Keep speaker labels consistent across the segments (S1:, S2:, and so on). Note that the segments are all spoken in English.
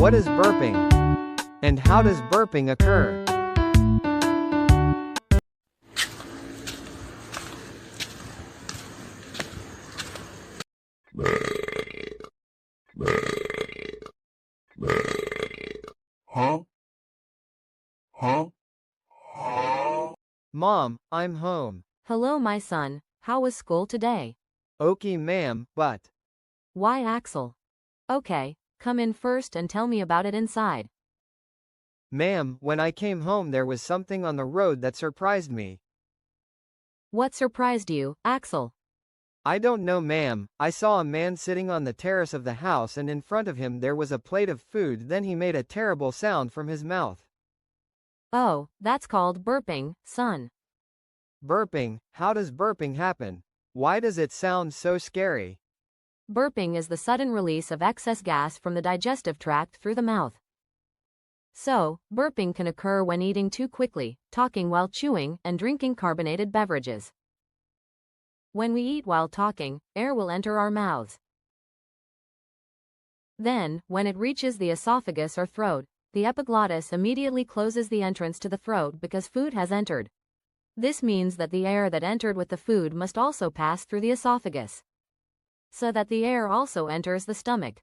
S1: What is burping? And how does burping occur?
S2: Huh? Huh?
S1: Mom, I'm home.
S3: Hello, my son. How was school today?
S1: Okay, ma'am, but
S3: Why, Axel? Okay, come in first and tell me about it inside.
S1: ma'am, when I came home there was something on the road that surprised me.
S3: What surprised you, Axel?
S1: I don't know, ma'am. I saw a man sitting on the terrace of the house and in front of him there was a plate of food, then he made a terrible sound from his mouth.
S3: Oh, that's called burping, son.
S1: Burping? How does burping happen? Why does it sound so scary?
S3: Burping is the sudden release of excess gas from the digestive tract through the mouth. So, burping can occur when eating too quickly, talking while chewing, and drinking carbonated beverages. When we eat while talking, air will enter our mouths. Then, when it reaches the esophagus or throat, the epiglottis immediately closes the entrance to the throat because food has entered. This means that the air that entered with the food must also pass through the esophagus, so that the air also enters the stomach.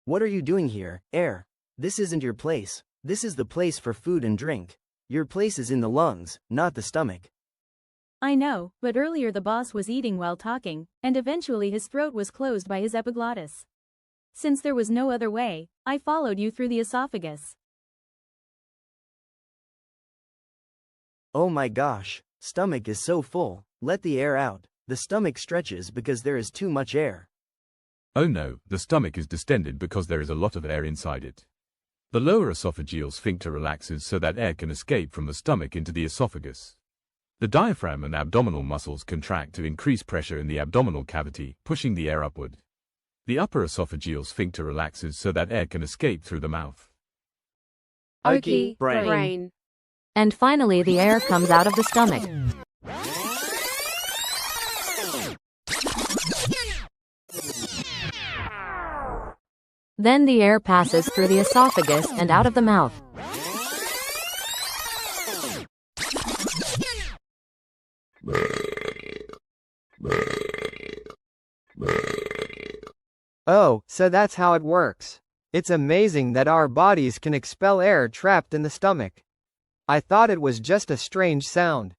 S4: What are you doing here, air? This isn't your place. This is the place for food and drink. Your place is in the lungs, not the stomach.
S5: I know, but earlier the boss was eating while talking, and eventually his throat was closed by his epiglottis. Since there was no other way, I followed you through the esophagus.
S4: Oh my gosh, stomach is so full, let the air out. The stomach stretches because there is too much air.
S2: Oh no, the stomach is distended because there is a lot of air inside it. The lower esophageal sphincter relaxes so that air can escape from the stomach into the esophagus. The diaphragm and abdominal muscles contract to increase pressure in the abdominal cavity, pushing the air upward. The upper esophageal sphincter relaxes so that air can escape through the mouth.
S3: Okay,
S5: brain.
S3: And finally the air comes out of the stomach. Then the air passes through the esophagus and out of the mouth.
S1: Oh, so that's how it works. It's amazing that our bodies can expel air trapped in the stomach. I thought it was just a strange sound.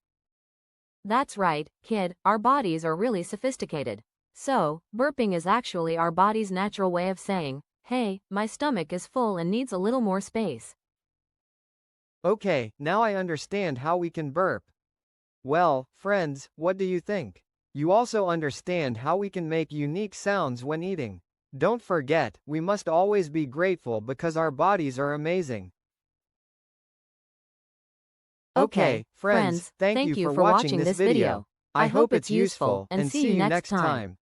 S3: That's right, kid, our bodies are really sophisticated. So, burping is actually our body's natural way of saying, hey, my stomach is full and needs a little more space.
S1: Okay, now I understand how we can burp. Well, friends, what do you think? You also understand how we can make unique sounds when eating. Don't forget, we must always be grateful because our bodies are amazing. Okay, friends, thank you for watching this video. I hope it's useful, and see you next time.